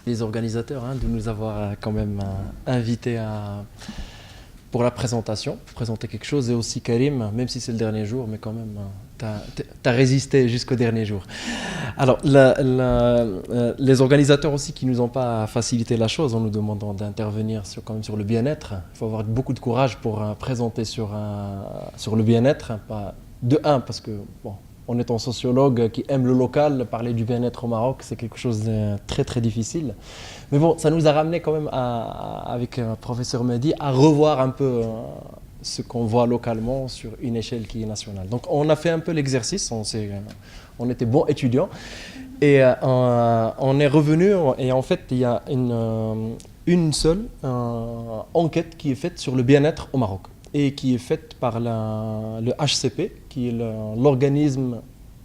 les organisateurs de nous avoir quand même invités pour la présentation, présenter quelque chose, et aussi Karim, même si c'est le dernier jour, mais quand même, t'as résisté jusqu'au dernier jour. Alors, les organisateurs aussi qui nous ont pas facilité la chose en nous demandant d'intervenir quand même sur le bien-être. Il faut avoir beaucoup de courage pour présenter sur le bien-être. Parce que, bon, en étant sociologue qui aime le local, parler du bien-être au Maroc, c'est quelque chose de très très difficile. Mais bon, ça nous a ramené quand même, avec professeur Mehdi, à revoir un peu ce qu'on voit localement sur une échelle qui est nationale. Donc on a fait un peu l'exercice, on était bons étudiants, et on est revenu, et en fait il y a une seule enquête qui est faite sur le bien-être au Maroc, et qui est faite par le HCP, qui est l'organisme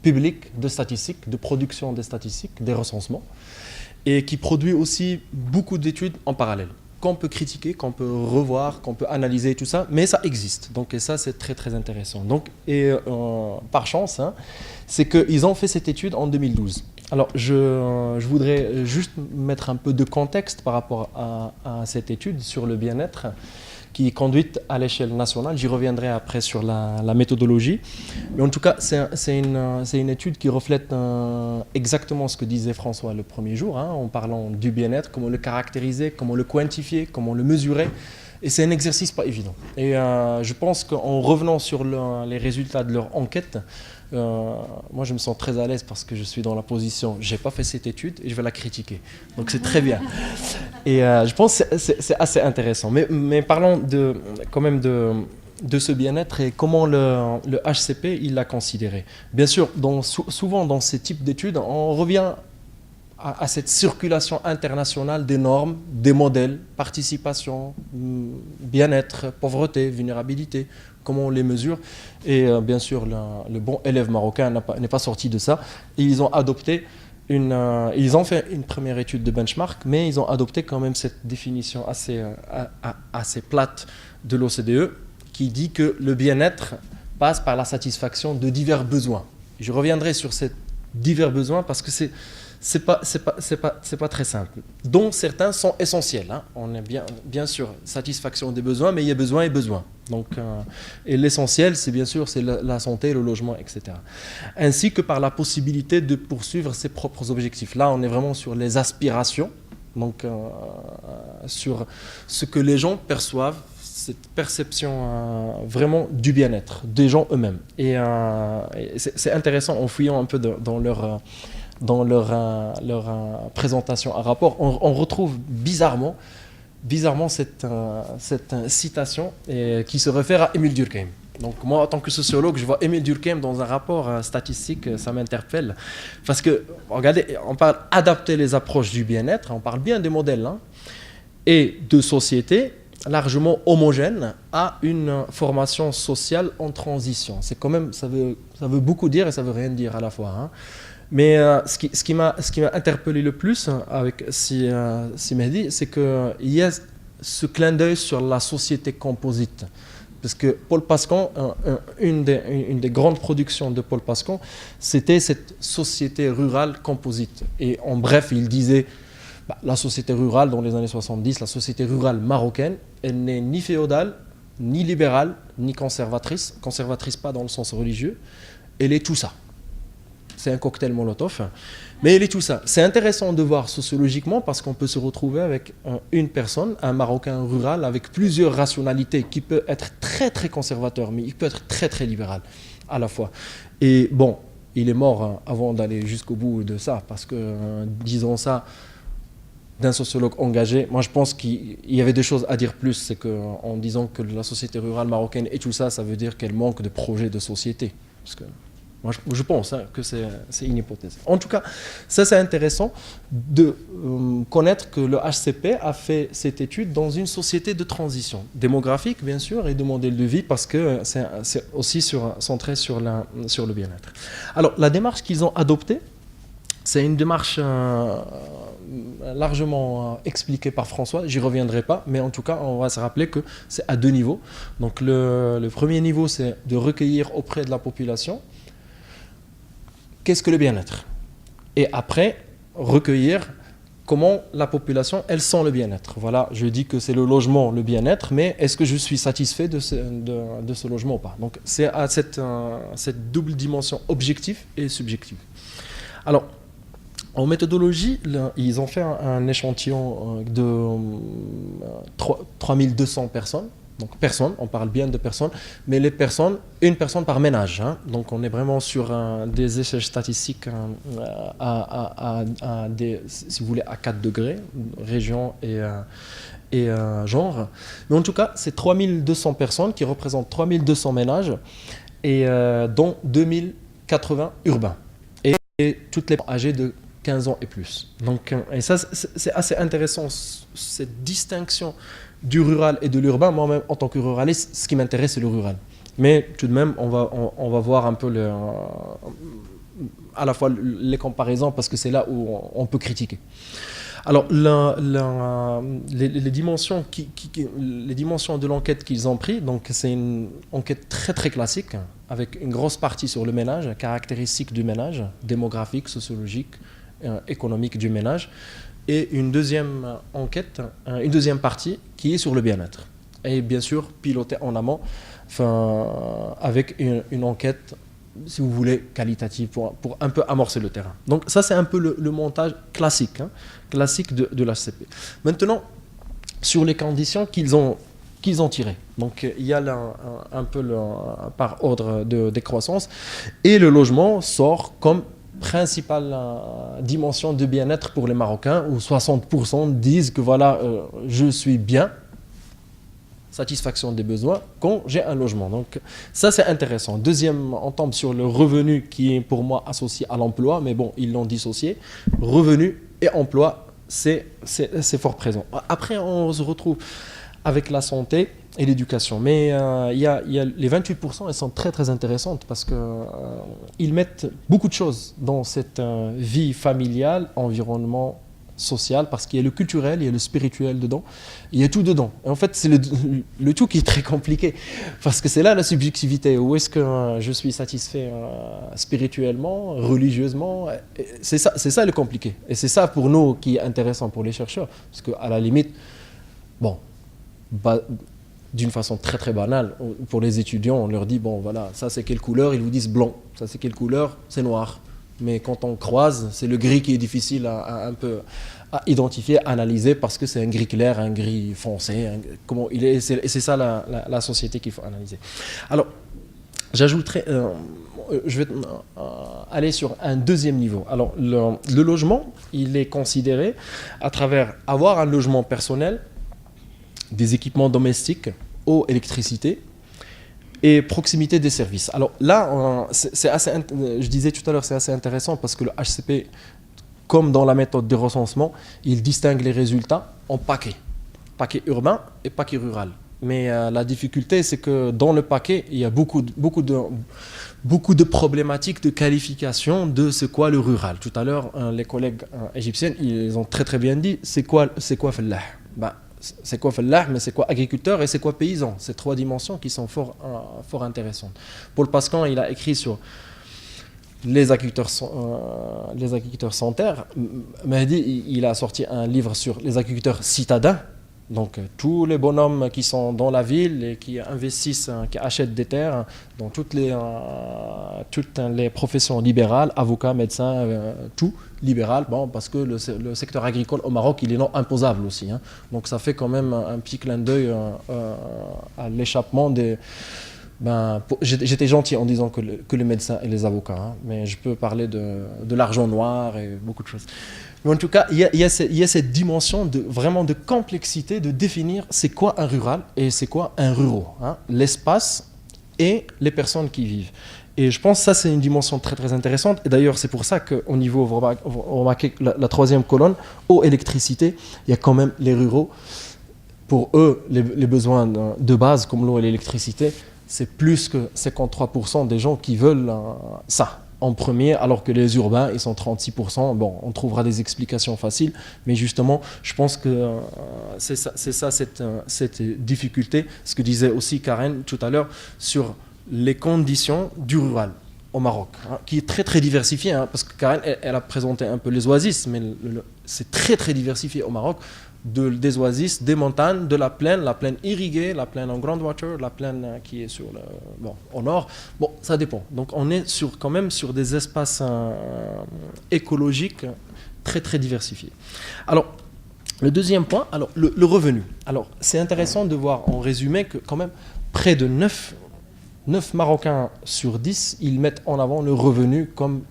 public de statistiques, de production des statistiques, des recensements, et qui produit aussi beaucoup d'études en parallèle, qu'on peut critiquer, qu'on peut revoir, qu'on peut analyser, tout ça, mais ça existe. Donc, et ça, c'est très, très intéressant. Donc, par chance, c'est qu'ils ont fait cette étude en 2012. Alors, je voudrais juste mettre un peu de contexte par rapport à cette étude sur le bien-être, qui est conduite à l'échelle nationale. J'y reviendrai après sur la méthodologie. Mais en tout cas, c'est une étude qui reflète exactement ce que disait François le premier jour, en parlant du bien-être, comment le caractériser, comment le quantifier, comment le mesurer. Et c'est un exercice pas évident. Et je pense qu'en revenant sur les résultats de leur enquête, moi je me sens très à l'aise parce que je suis dans la position, j'ai pas fait cette étude et je vais la critiquer. Donc c'est très bien. Et je pense que c'est assez intéressant. Mais parlons quand même de ce bien-être et comment le HCP il l'a considéré. Bien sûr, souvent dans ces types d'études, on revient à cette circulation internationale des normes, des modèles, participation, bien-être, pauvreté, vulnérabilité, comment on les mesure. Et bien sûr, le bon élève marocain n'est pas sorti de ça. Et ils ont adopté ils ont fait une première étude de benchmark, mais ils ont adopté quand même cette définition assez plate de l'OCDE qui dit que le bien-être passe par la satisfaction de divers besoins. Je reviendrai sur ces divers besoins parce que c'est pas très simple, dont certains sont essentiels. On est bien sûr satisfaction des besoins, mais il y a besoin et besoin. Donc, et l'essentiel, c'est bien sûr la santé, le logement, etc. Ainsi que par la possibilité de poursuivre ses propres objectifs. Là, on est vraiment sur les aspirations, donc sur ce que les gens perçoivent, cette perception vraiment du bien-être des gens eux-mêmes. Et c'est intéressant en fouillant un peu dans leur présentation à rapport, on retrouve bizarrement cette citation qui se réfère à Émile Durkheim. Donc moi, en tant que sociologue, je vois Émile Durkheim dans un rapport statistique, ça m'interpelle. Parce que, regardez, on parle d'adapter les approches du bien-être, on parle bien des modèles, et de sociétés largement homogènes à une formation sociale en transition. C'est quand même, ça veut beaucoup dire et ça veut rien dire à la fois. Mais ce qui m'a interpellé le plus avec Si Mehdi, c'est qu'il y a ce clin d'œil sur la société composite. Parce que Paul Pascan, une des grandes productions de Paul Pascan, c'était cette société rurale composite. Et en bref, il disait, la société rurale dans les années 70, la société rurale marocaine, elle n'est ni féodale, ni libérale, ni conservatrice. Conservatrice pas dans le sens religieux. Elle est tout ça. C'est un cocktail Molotov, mais elle est tout ça. C'est intéressant de voir sociologiquement parce qu'on peut se retrouver avec une personne, un Marocain rural, avec plusieurs rationalités, qui peut être très très conservateur, mais il peut être très très libéral à la fois. Et bon, il est mort avant d'aller jusqu'au bout de ça, parce que, disons ça, d'un sociologue engagé, moi je pense qu'il y avait des choses à dire plus, c'est qu'en disant que la société rurale marocaine est tout ça, ça veut dire qu'elle manque de projets de société. Parce que moi, je pense que c'est une hypothèse. En tout cas, ça c'est intéressant de connaître que le HCP a fait cette étude dans une société de transition démographique, bien sûr, et de modèle de vie, parce que c'est aussi centré sur le bien-être. Alors, la démarche qu'ils ont adoptée, c'est une démarche largement expliquée par François, j'y reviendrai pas, mais en tout cas, on va se rappeler que c'est à deux niveaux. Donc, le premier niveau, c'est de recueillir auprès de la population qu'est-ce que le bien-être ? Et après, recueillir comment la population, elle sent le bien-être. Voilà, je dis que c'est le logement, le bien-être, mais est-ce que je suis satisfait de ce logement ou pas? Donc c'est à cette double dimension objective et subjective. Alors, en méthodologie, là, ils ont fait un échantillon de 3200 personnes. Donc personnes, on parle bien de personnes, mais les personnes, une personne par ménage. Hein. Donc on est vraiment sur des échelles statistiques à des, si vous voulez, à 4 degrés, région et genre. Mais en tout cas, c'est 3200 personnes qui représentent 3200 ménages, et dont 2080 urbains. Et toutes les âgées de 15 ans et plus. Donc, et ça, c'est assez intéressant, cette distinction du rural et de l'urbain. Moi-même, en tant que ruraliste, ce qui m'intéresse, c'est le rural. Mais tout de même, on va voir un peu à la fois les comparaisons, parce que c'est là où on peut critiquer. Alors, les dimensions, les dimensions de l'enquête qu'ils ont pris, donc c'est une enquête très très classique, avec une grosse partie sur le ménage, caractéristiques du ménage, démographique, sociologique, économique du ménage, et une deuxième enquête, une deuxième partie qui est sur le bien-être. Et bien sûr, pilotée en amont, avec une enquête, si vous voulez, qualitative, pour un peu amorcer le terrain. Donc ça, c'est un peu le montage classique, hein, classique de l'HCP. Maintenant, sur les conditions qu'ils ont tirées. Donc il y a là un peu par ordre de décroissance, et le logement sort comme principale dimension de bien-être pour les Marocains, où 60% disent que voilà, je suis bien, satisfaction des besoins, quand j'ai un logement. Donc ça, c'est intéressant. Deuxième, on tombe sur le revenu, qui est pour moi associé à l'emploi, mais bon, ils l'ont dissocié. Revenu et emploi, c'est fort présent. Après, on se retrouve avec la santé et l'éducation. Mais il y a les 28%, elles sont très très intéressantes, parce qu'ils mettent beaucoup de choses dans cette vie familiale, environnement social, parce qu'il y a le culturel, il y a le spirituel dedans, il y a tout dedans. Et en fait, c'est le tout qui est très compliqué, parce que c'est là la subjectivité. Où est-ce que je suis satisfait spirituellement, religieusement? C'est ça le compliqué. Et c'est ça pour nous qui est intéressant pour les chercheurs, parce qu'à la limite, bon, d'une façon très très banale, pour les étudiants, on leur dit, bon voilà, ça c'est quelle couleur? Ils vous disent blanc. Ça c'est quelle couleur? C'est noir. Mais quand on croise, c'est le gris qui est difficile un peu à identifier, à analyser, parce que c'est un gris clair, un gris foncé, comment il est, et c'est ça la société qu'il faut analyser. Alors, j'ajouterai, je vais aller sur un deuxième niveau. Alors, le logement, il est considéré à travers avoir un logement personnel, des équipements domestiques, eau, électricité, et proximité des services. Alors là, je disais tout à l'heure, c'est assez intéressant, parce que le HCP, comme dans la méthode de recensement, il distingue les résultats en paquets. Paquet urbain et paquet rural. Mais la difficulté, c'est que dans le paquet, il y a beaucoup de problématiques de qualification de c'est quoi le rural. Tout à l'heure, les collègues égyptiens, ils ont très très bien dit, c'est quoi fallah? C'est quoi fallah, mais c'est quoi agriculteur et c'est quoi paysan? Ces trois dimensions qui sont fort intéressantes. Paul Pascan, il a écrit sur les agriculteurs sans terre. Mahdi, il a sorti un livre sur les agriculteurs citadins. Donc tous les bonhommes qui sont dans la ville et qui investissent, qui achètent des terres dans toutes les professions libérales, avocats, médecins, tout libéral, bon, parce que le secteur agricole au Maroc, il est non imposable aussi. Hein. Donc ça fait quand même un petit clin d'œil à l'échappement des... j'étais gentil en disant que les médecins et les avocats, hein, mais je peux parler de l'argent noir et beaucoup de choses. Mais en tout cas, il y a cette dimension vraiment de complexité de définir c'est quoi un rural et c'est quoi un rural, hein, l'espace et les personnes qui y vivent. Et je pense que ça, c'est une dimension très très intéressante. Et d'ailleurs, c'est pour ça qu'au niveau, vous remarquez la troisième colonne, eau, électricité, il y a quand même les ruraux. Pour eux, les besoins de base, comme l'eau et l'électricité, c'est plus que 53% des gens qui veulent ça en premier, alors que les urbains, ils sont 36%. Bon, on trouvera des explications faciles, mais justement, je pense que c'est ça cette difficulté, ce que disait aussi Karen tout à l'heure, sur les conditions du rural. au Maroc, hein, qui est très très diversifié, hein, parce que Karen, elle a présenté un peu les oasis, mais c'est très très diversifié au Maroc, des oasis, des montagnes, de la plaine irriguée, la plaine en groundwater, la plaine qui est sur au nord. Bon, ça dépend. Donc on est quand même sur des espaces écologiques très très diversifiés. Alors, le deuxième point, alors le revenu. Alors, c'est intéressant de voir en résumé que quand même près de 9 Marocains sur 10, ils mettent en avant le revenu comme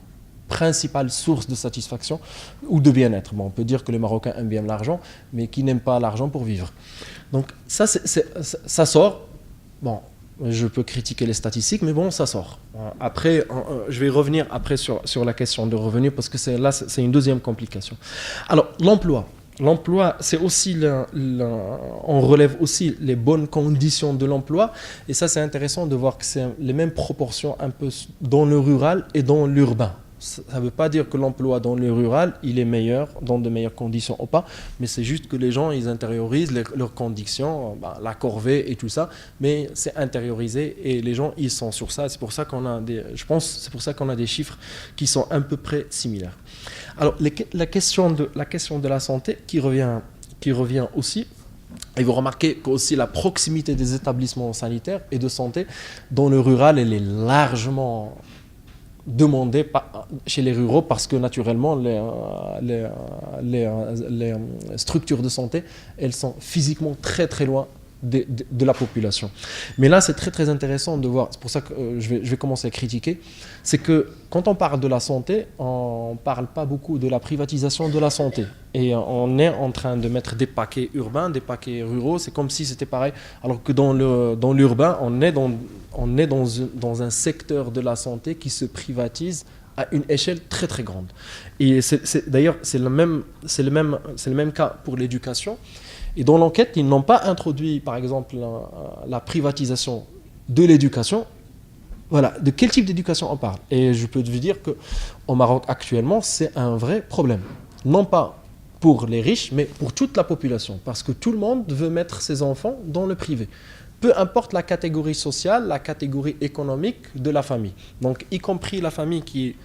principale source de satisfaction ou de bien-être. Bon, on peut dire que les Marocains aiment bien l'argent, mais qui n'aiment pas l'argent pour vivre. Donc ça sort. Bon, je peux critiquer les statistiques, mais bon, ça sort. Après, je vais revenir après sur la question de revenus, parce que c'est une deuxième complication. Alors, l'emploi. L'emploi, c'est aussi on relève aussi les bonnes conditions de l'emploi, et ça, c'est intéressant de voir que c'est les mêmes proportions un peu dans le rural et dans l'urbain. Ça ne veut pas dire que l'emploi dans le rural, il est meilleur, dans de meilleures conditions ou pas, mais c'est juste que les gens, ils intériorisent leurs conditions, la corvée et tout ça, mais c'est intériorisé et les gens, ils sont sur ça. C'est pour ça qu'on a c'est pour ça qu'on a des chiffres qui sont à peu près similaires. Alors, la question de la santé qui revient aussi. Et vous remarquez qu'aussi la proximité des établissements sanitaires et de santé dans le rural, elle est largement demandé chez les ruraux, parce que naturellement les structures de santé, elles sont physiquement très très loin de la population. Mais là, c'est très très intéressant de voir, c'est pour ça que je vais commencer à critiquer, c'est que quand on parle de la santé, on ne parle pas beaucoup de la privatisation de la santé. Et on est en train de mettre des paquets urbains, des paquets ruraux, c'est comme si c'était pareil, alors que dans l'urbain, on est dans un secteur de la santé qui se privatise à une échelle très très grande. Et d'ailleurs, c'est le même cas pour l'éducation. Et dans l'enquête, ils n'ont pas introduit, par exemple, la privatisation de l'éducation. Voilà, de quel type d'éducation on parle? Et je peux vous dire qu'au Maroc, actuellement, c'est un vrai problème. Non pas pour les riches, mais pour toute la population. Parce que tout le monde veut mettre ses enfants dans le privé. Peu importe la catégorie sociale, la catégorie économique de la famille. Donc, y compris la famille qui est,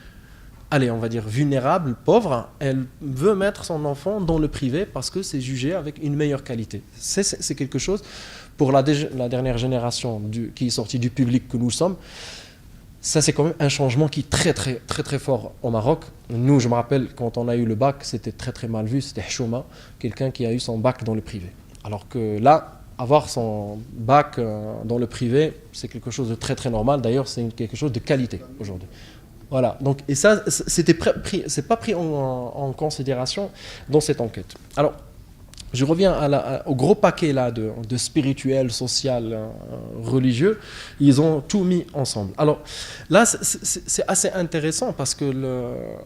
allez, on va dire vulnérable, pauvre, elle veut mettre son enfant dans le privé parce que c'est jugé avec une meilleure qualité. C'est quelque chose, pour la dernière génération qui est sortie du public que nous sommes, ça c'est quand même un changement qui est très très très très fort au Maroc. Nous, je me rappelle, quand on a eu le bac, c'était très très mal vu, c'était chouma, quelqu'un qui a eu son bac dans le privé. Alors que là, avoir son bac dans le privé, c'est quelque chose de très très normal. D'ailleurs, c'est quelque chose de qualité aujourd'hui. Voilà, donc, et ça, c'est pas pris en considération dans cette enquête. Alors, je reviens au gros paquet là de spirituel, social, religieux. Ils ont tout mis ensemble. Alors là, c'est assez intéressant parce que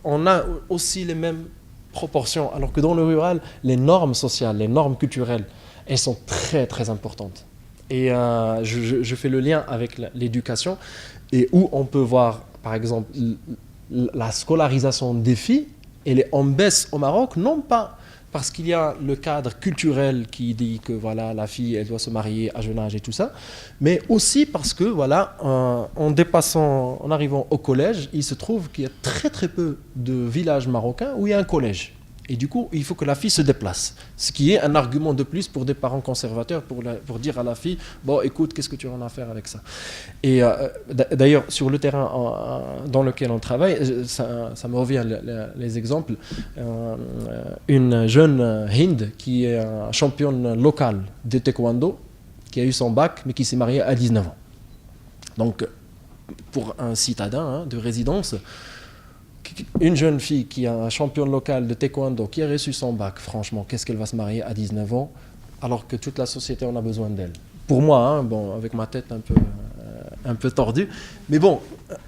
on a aussi les mêmes proportions, alors que dans le rural, les normes sociales, les normes culturelles, elles sont très très importantes. Et je fais le lien avec l'éducation, et où on peut voir, par exemple, la scolarisation des filles, elle est en baisse au Maroc, non pas parce qu'il y a le cadre culturel qui dit que voilà, la fille, elle doit se marier à jeune âge et tout ça, mais aussi parce que voilà, en arrivant au collège, il se trouve qu'il y a très très peu de villages marocains où il y a un collège. Et du coup, il faut que la fille se déplace. Ce qui est un argument de plus pour des parents conservateurs, pour dire à la fille, bon, écoute, qu'est-ce que tu en as à faire avec ça? Et d'ailleurs, sur le terrain dans lequel on travaille, ça me revient les exemples. Une jeune Hind qui est championne locale de taekwondo, qui a eu son bac, mais qui s'est mariée à 19 ans. Donc, pour un citadin de résidence, une jeune fille qui est un championne local de taekwondo, qui a reçu son bac, franchement, qu'est-ce qu'elle va se marier à 19 ans, alors que toute la société en a besoin d'elle? Pour moi, bon, avec ma tête un peu tordue, mais bon,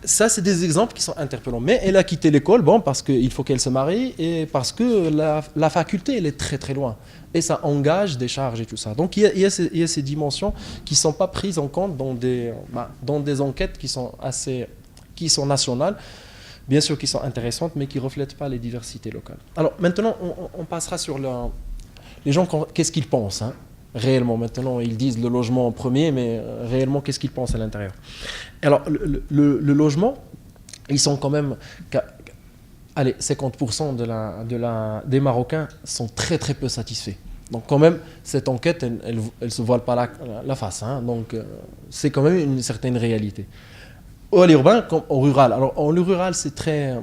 ça c'est des exemples qui sont interpellants. Mais elle a quitté l'école, bon, parce qu'il faut qu'elle se marie et parce que la faculté, elle est très très loin. Et ça engage des charges et tout ça. Donc il y a ces dimensions qui ne sont pas prises en compte dans des enquêtes qui sont nationales, bien sûr qui sont intéressantes, mais qui ne reflètent pas les diversités locales. Alors maintenant, on passera sur les gens, qu'est-ce qu'ils pensent réellement. Maintenant, ils disent le logement en premier, mais réellement, qu'est-ce qu'ils pensent à l'intérieur? Alors, le logement, ils sont quand même, allez, 50% des Marocains sont très très peu satisfaits. Donc quand même, cette enquête, elle se voile pas la face, hein. Donc c'est quand même une certaine réalité. À l'urbain comme au rural. Alors en rural, c'est très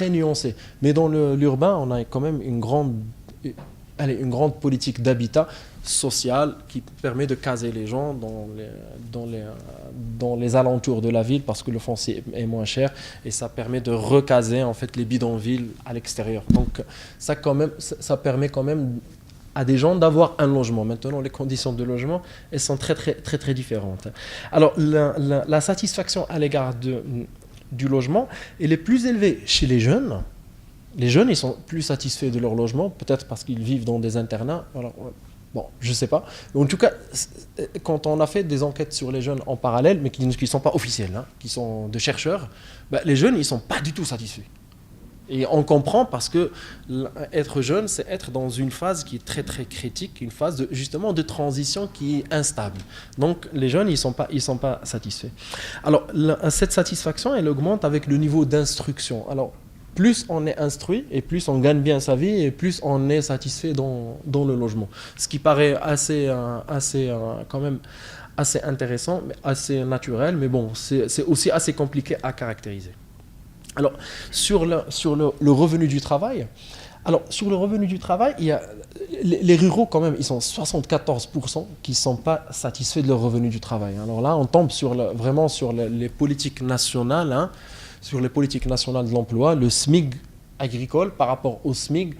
nuancé. Mais dans l'urbain, on a quand même une grande politique d'habitat social qui permet de caser les gens dans les alentours de la ville parce que le foncier est moins cher et ça permet de recaser en fait les bidonvilles à l'extérieur. Donc ça permet quand même à des gens d'avoir un logement. Maintenant, les conditions de logement, elles sont très, très, très, très différentes. Alors, la satisfaction à l'égard du logement, elle est plus élevée chez les jeunes. Les jeunes, ils sont plus satisfaits de leur logement, peut-être parce qu'ils vivent dans des internats. Alors, bon, je ne sais pas. Mais en tout cas, quand on a fait des enquêtes sur les jeunes en parallèle, mais qui ne sont pas officielles, hein, qui sont de chercheurs, les jeunes, ils ne sont pas du tout satisfaits. Et on comprend parce que être jeune, c'est être dans une phase qui est très très critique, une phase justement de transition qui est instable. Donc les jeunes, ils sont pas satisfaits. Alors cette satisfaction, elle augmente avec le niveau d'instruction. Alors plus on est instruit et plus on gagne bien sa vie et plus on est satisfait dans le logement. Ce qui paraît quand même assez intéressant, mais assez naturel, mais bon, c'est aussi assez compliqué à caractériser. Alors, sur le revenu du travail, il y a les ruraux quand même, ils sont 74% qui ne sont pas satisfaits de leur revenu du travail. Alors là, on tombe vraiment sur les politiques nationales, hein, sur les politiques nationales de l'emploi, le SMIC agricole par rapport au SMIC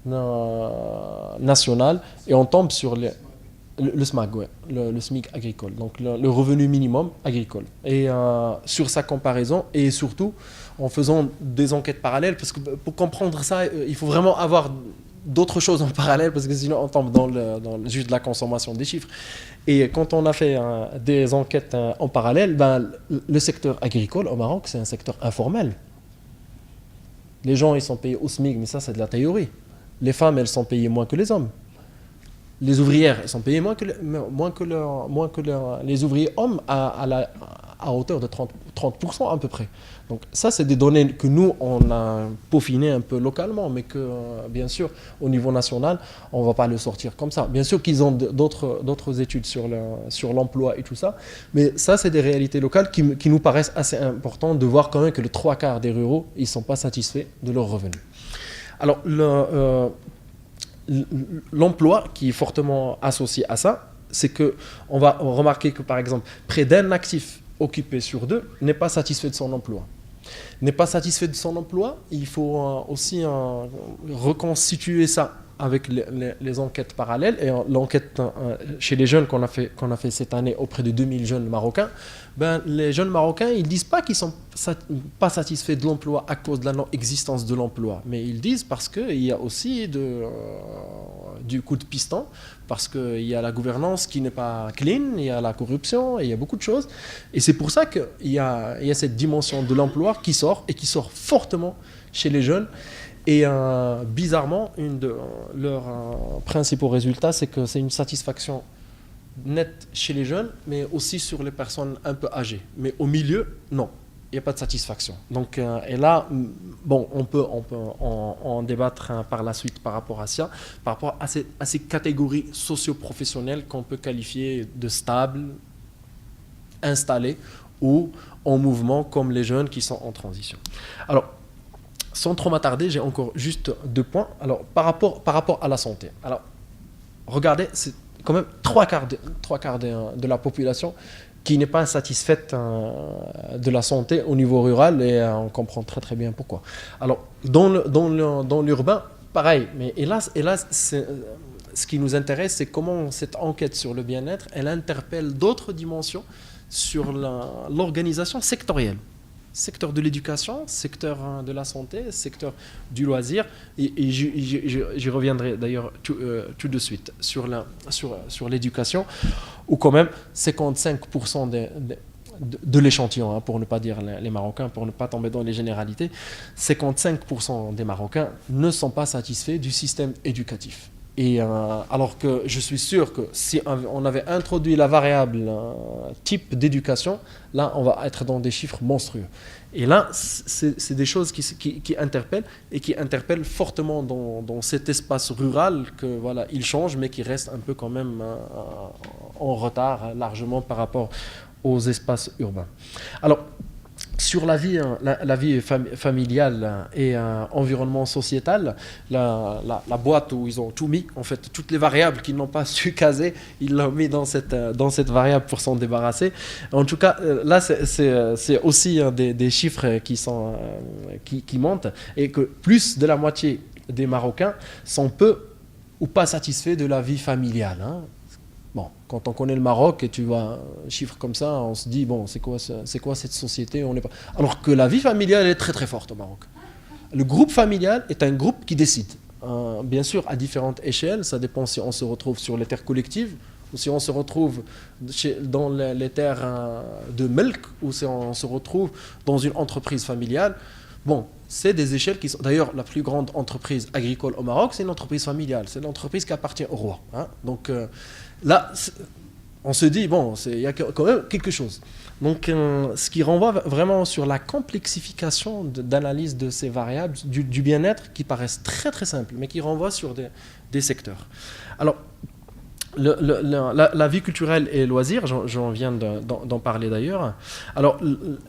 national, et on tombe sur le SMAG, ouais, le SMIC agricole, donc le revenu minimum agricole. Et sur sa comparaison, et surtout en faisant des enquêtes parallèles, parce que pour comprendre ça, il faut vraiment avoir d'autres choses en parallèle, parce que sinon on tombe dans juste la consommation des chiffres. Et quand on a fait des enquêtes en parallèle, le secteur agricole au Maroc, c'est un secteur informel. Les gens, ils sont payés au SMIC, mais ça, c'est de la théorie. Les femmes, elles sont payées moins que les hommes. Les ouvrières, elles sont payées moins que les ouvriers hommes à hauteur de 30% à peu près. Donc ça, c'est des données que nous, on a peaufinées un peu localement, mais que, bien sûr, au niveau national, on ne va pas le sortir comme ça. Bien sûr qu'ils ont d'autres études sur l'emploi et tout ça, mais ça, c'est des réalités locales qui nous paraissent assez importantes de voir quand même que les 3/4 des ruraux, ils ne sont pas satisfaits de leurs revenus. Alors, l'emploi qui est fortement associé à ça, c'est qu'on va remarquer que, par exemple, près d'un actif occupé sur 2 n'est pas satisfait de son emploi. N'est pas satisfait de son emploi, il faut aussi reconstituer ça avec les enquêtes parallèles. Et l'enquête chez les jeunes qu'on a fait cette année auprès de 2000 jeunes marocains, les jeunes marocains, ils ne disent pas qu'ils ne sont pas satisfaits de l'emploi à cause de la non-existence de l'emploi, mais ils disent parce qu'il y a aussi du coup de piston, parce qu'il y a la gouvernance qui n'est pas clean, il y a la corruption, il y a beaucoup de choses. Et c'est pour ça qu'il y a cette dimension de l'emploi qui sort, et qui sort fortement chez les jeunes. Et bizarrement, une de leurs principaux résultats, c'est que c'est une satisfaction nette chez les jeunes, mais aussi sur les personnes un peu âgées. Mais au milieu, non, il n'y a pas de satisfaction. Donc, et là, bon, on peut en débattre par la suite par rapport à ça, par rapport à ces catégories socio-professionnelles qu'on peut qualifier de stables, installées ou en mouvement, comme les jeunes qui sont en transition. Alors, sans trop m'attarder, j'ai encore juste 2 points. Alors, par rapport à la santé. Alors, regardez, c'est quand même 3/4 de la population qui n'est pas satisfaite de la santé au niveau rural, et on comprend très très bien pourquoi. Alors, dans l'urbain, pareil, mais hélas, ce qui nous intéresse, c'est comment cette enquête sur le bien-être, elle interpelle d'autres dimensions sur l'organisation sectorielle. Secteur de l'éducation, secteur de la santé, secteur du loisir, et j'y reviendrai d'ailleurs tout de suite sur l'éducation, où quand même 55% de l'échantillon, hein, pour ne pas dire les Marocains, pour ne pas tomber dans les généralités, 55% des Marocains ne sont pas satisfaits du système éducatif. Et alors que je suis sûr que si on avait introduit la variable type d'éducation, là, on va être dans des chiffres monstrueux. Et là, c'est des choses qui interpellent et qui interpellent fortement dans cet espace rural que voilà, il change, mais qui reste un peu quand même en retard largement par rapport aux espaces urbains. Alors, sur la vie familiale et environnement sociétal, la boîte où ils ont tout mis, en fait, toutes les variables qu'ils n'ont pas su caser, ils l'ont mis dans cette variable pour s'en débarrasser. En tout cas, là, c'est aussi des chiffres qui montent et que plus de la moitié des Marocains sont peu ou pas satisfaits de la vie familiale. Hein. Bon, quand on connaît le Maroc et tu vois un chiffre comme ça, on se dit, bon, c'est quoi cette société, on n'est pas... Alors que la vie familiale est très très forte au Maroc. Le groupe familial est un groupe qui décide. Bien sûr, à différentes échelles, ça dépend si on se retrouve sur les terres collectives, ou si on se retrouve dans les terres de Melk, ou si on se retrouve dans une entreprise familiale. Bon, c'est des échelles qui sont... D'ailleurs, la plus grande entreprise agricole au Maroc, c'est une entreprise familiale. C'est l'entreprise qui appartient au roi. Hein. Donc... là, on se dit, bon, il y a quand même quelque chose. Donc, ce qui renvoie vraiment sur la complexification d'analyse de ces variables, du bien-être, qui paraissent très très simples, mais qui renvoient sur des secteurs. Alors, la vie culturelle et loisirs, j'en viens d'en parler d'ailleurs. Alors,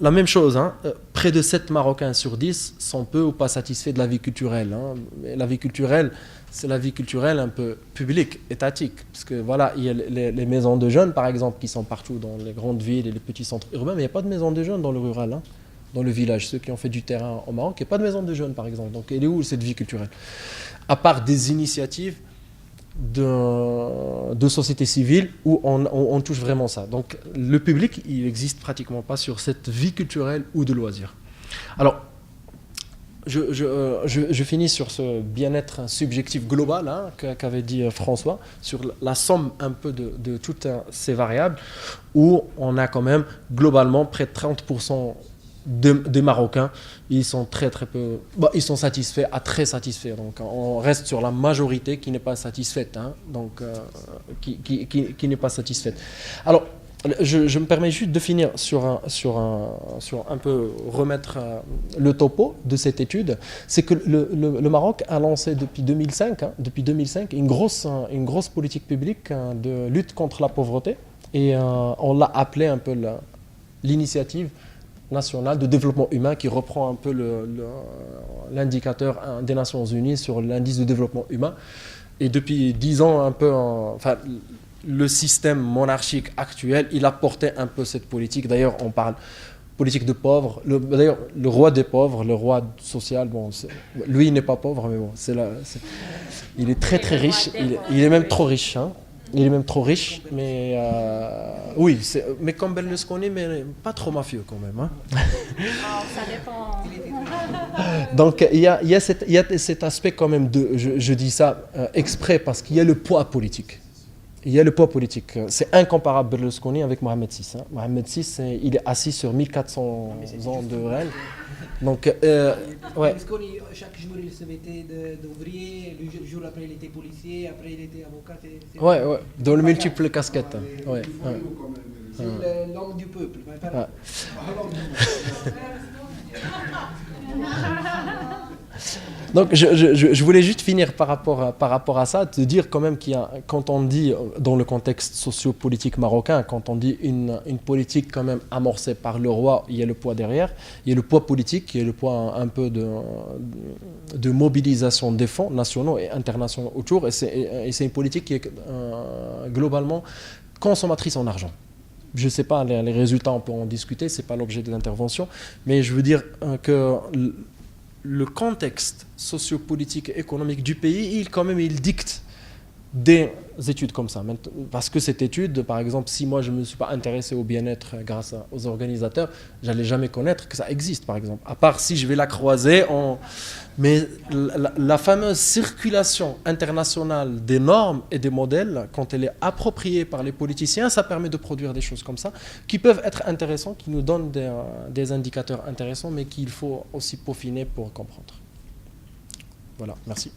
la même chose, hein, près de 7 Marocains sur 10 sont peu ou pas satisfaits de la vie culturelle. Hein. La vie culturelle, c'est la vie culturelle un peu publique, étatique. Parce que voilà, il y a les maisons de jeunes, par exemple, qui sont partout dans les grandes villes et les petits centres urbains, mais il n'y a pas de maisons de jeunes dans le rural, hein, dans le village. Ceux qui ont fait du terrain au Maroc, il n'y a pas de maison de jeunes, par exemple. Donc, elle est où cette vie culturelle? À part des initiatives de société civile où on touche vraiment ça. Donc le public, il n'existe pratiquement pas sur cette vie culturelle ou de loisirs. Alors, je finis sur ce bien-être subjectif global hein, qu'avait dit François, sur la somme un peu de toutes ces variables, où on a quand même globalement près de 30% des Marocains, ils sont très très peu, ils sont satisfaits à très satisfaits. Donc on reste sur la majorité qui n'est pas satisfaite, hein, donc qui n'est pas satisfaite. Alors je me permets juste de finir sur un peu remettre le topo de cette étude. C'est que le Maroc a lancé depuis 2005 une grosse politique publique de lutte contre la pauvreté et on l'a appelé un peu l'initiative nationale de développement humain qui reprend un peu l'indicateur des Nations Unies sur l'indice de développement humain. Et depuis 10 ans, un peu, le système monarchique actuel, il a porté un peu cette politique. D'ailleurs, on parle politique de pauvres. D'ailleurs, le roi des pauvres, le roi social, bon, lui, il n'est pas pauvre, mais bon, il est très très riche. Il est même trop riche, hein. Il est même trop riche, mais oui, mais comme Berlusconi, mais pas trop mafieux quand même. Hein. Oh, ça dépend. Donc il y a cet aspect quand même je dis ça exprès parce qu'il y a le poids politique. Il y a le poids politique. C'est incomparable Berlusconi avec Mohamed VI. Hein. Mohamed VI, il est assis sur 1400 ans de règne. Donc, ouais. Berlusconi, chaque jour, il se mettait d'ouvrier, le jour après, il était policier, après, il était avocat. Ouais, dans le multiple casquette. Ouais. C'est l'homme du peuple. Ouais. Donc je voulais juste finir par rapport à ça, te dire quand même qu'il y a, quand on dit dans le contexte socio-politique marocain, quand on dit une politique quand même amorcée par le roi, il y a le poids derrière, il y a le poids politique, il y a le poids un peu de mobilisation des fonds nationaux et internationaux autour, et c'est une politique qui est globalement consommatrice en argent. Je ne sais pas, les résultats, on peut en discuter, ce n'est pas l'objet de l'intervention, mais je veux dire que le contexte sociopolitique et économique du pays, il dicte des études comme ça. Parce que cette étude, par exemple, si moi je ne me suis pas intéressé au bien-être grâce aux organisateurs, je n'allais jamais connaître que ça existe, par exemple. À part si je vais la croiser Mais la fameuse circulation internationale des normes et des modèles, quand elle est appropriée par les politiciens, ça permet de produire des choses comme ça, qui peuvent être intéressantes, qui nous donnent des indicateurs intéressants, mais qu'il faut aussi peaufiner pour comprendre. Voilà, merci.